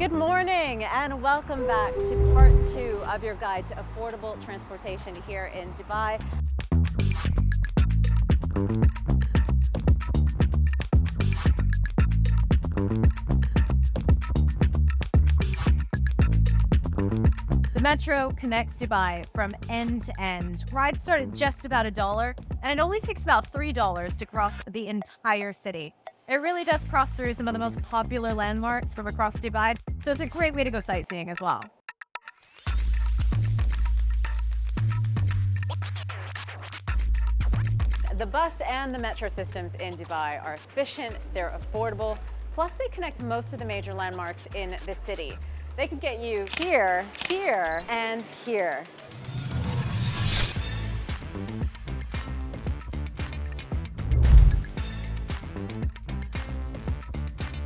Good morning and welcome back to part 2 of your guide to affordable transportation here in Dubai. The metro connects Dubai from end to end. Rides start at just about $1, and it only takes about $3 to cross the entire city. It really does cross through some of the most popular landmarks from across Dubai, so it's a great way to go sightseeing as well. The bus and the metro systems in Dubai are efficient, they're affordable, plus they connect most of the major landmarks in the city. They can get you here, here, and here.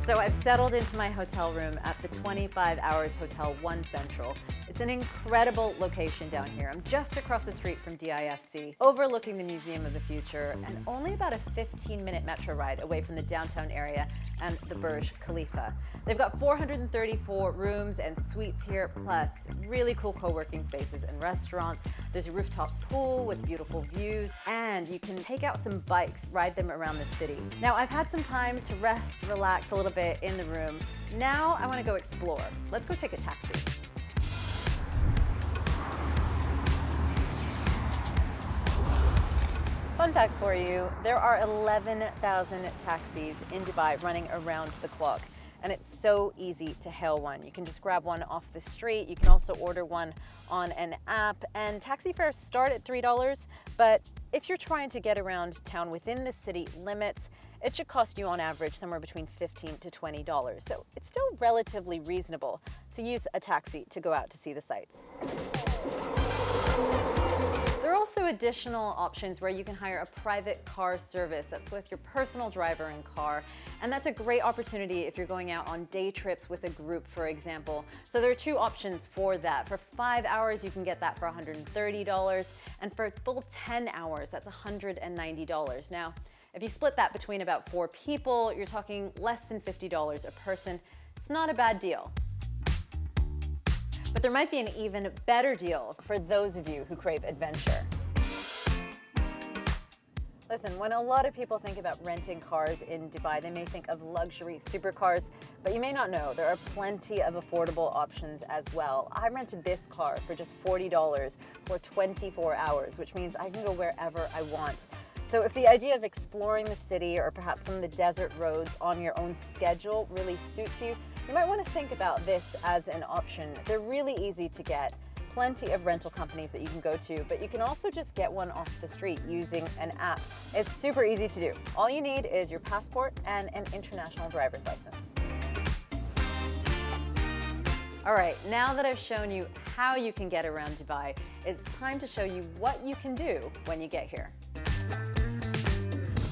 So I've settled into my hotel room at the 25 Hours Hotel 1 Central. It's an incredible location down here. I'm just across the street from DIFC, overlooking the Museum of the Future, and only about a 15-minute metro ride away from the downtown area and the Burj Khalifa. They've got 434 rooms and suites here, plus really cool co-working spaces and restaurants. There's a rooftop pool with beautiful views, and you can take out some bikes, ride them around the city. Now, I've had some time to rest, relax a little bit in the room. Now I want to go explore. Let's go take a taxi. Fun fact for you, there are 11,000 taxis in Dubai running around the clock, and it's so easy to hail one. You can just grab one off the street. You can also order one on an app, and taxi fares start at $3, but if you're trying to get around town within the city limits, it should cost you on average somewhere between $15 to $20. So it's still relatively reasonable to use a taxi to go out to see the sights. There are also additional options where you can hire a private car service that's with your personal driver and car, and that's a great opportunity if you're going out on day trips with a group, for example. So there are two options for that. For 5 hours, you can get that for $130, and for a full 10 hours, that's $190. Now, if you split that between about 4 people, you're talking less than $50 a person. It's not a bad deal. But there might be an even better deal for those of you who crave adventure. Listen, when a lot of people think about renting cars in Dubai, they may think of luxury supercars, but you may not know there are plenty of affordable options as well. I rented this car for just $40 for 24 hours, which means I can go wherever I want. So if the idea of exploring the city or perhaps some of the desert roads on your own schedule really suits you, you might want to think about this as an option. They're really easy to get. Plenty of rental companies that you can go to, but you can also just get one off the street using an app. It's super easy to do. All you need is your passport and an international driver's license. All right, now that I've shown you how you can get around Dubai, it's time to show you what you can do when you get here.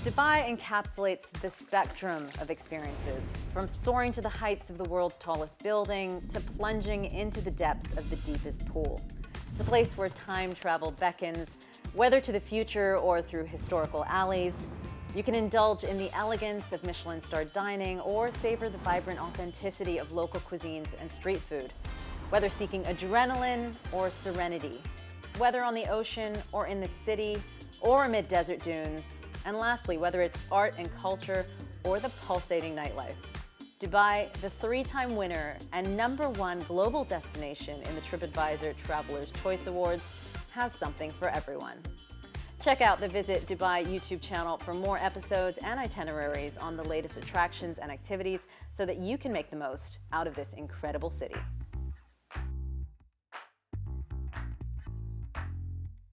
Dubai encapsulates the spectrum of experiences, from soaring to the heights of the world's tallest building to plunging into the depths of the deepest pool. It's a place where time travel beckons, whether to the future or through historical alleys. You can indulge in the elegance of Michelin-starred dining or savor the vibrant authenticity of local cuisines and street food, whether seeking adrenaline or serenity, whether on the ocean or in the city or amid desert dunes. And lastly, whether it's art and culture or the pulsating nightlife. Dubai, the 3-time winner and #1 global destination in the TripAdvisor Traveler's Choice Awards, has something for everyone. Check out the Visit Dubai YouTube channel for more episodes and itineraries on the latest attractions and activities so that you can make the most out of this incredible city.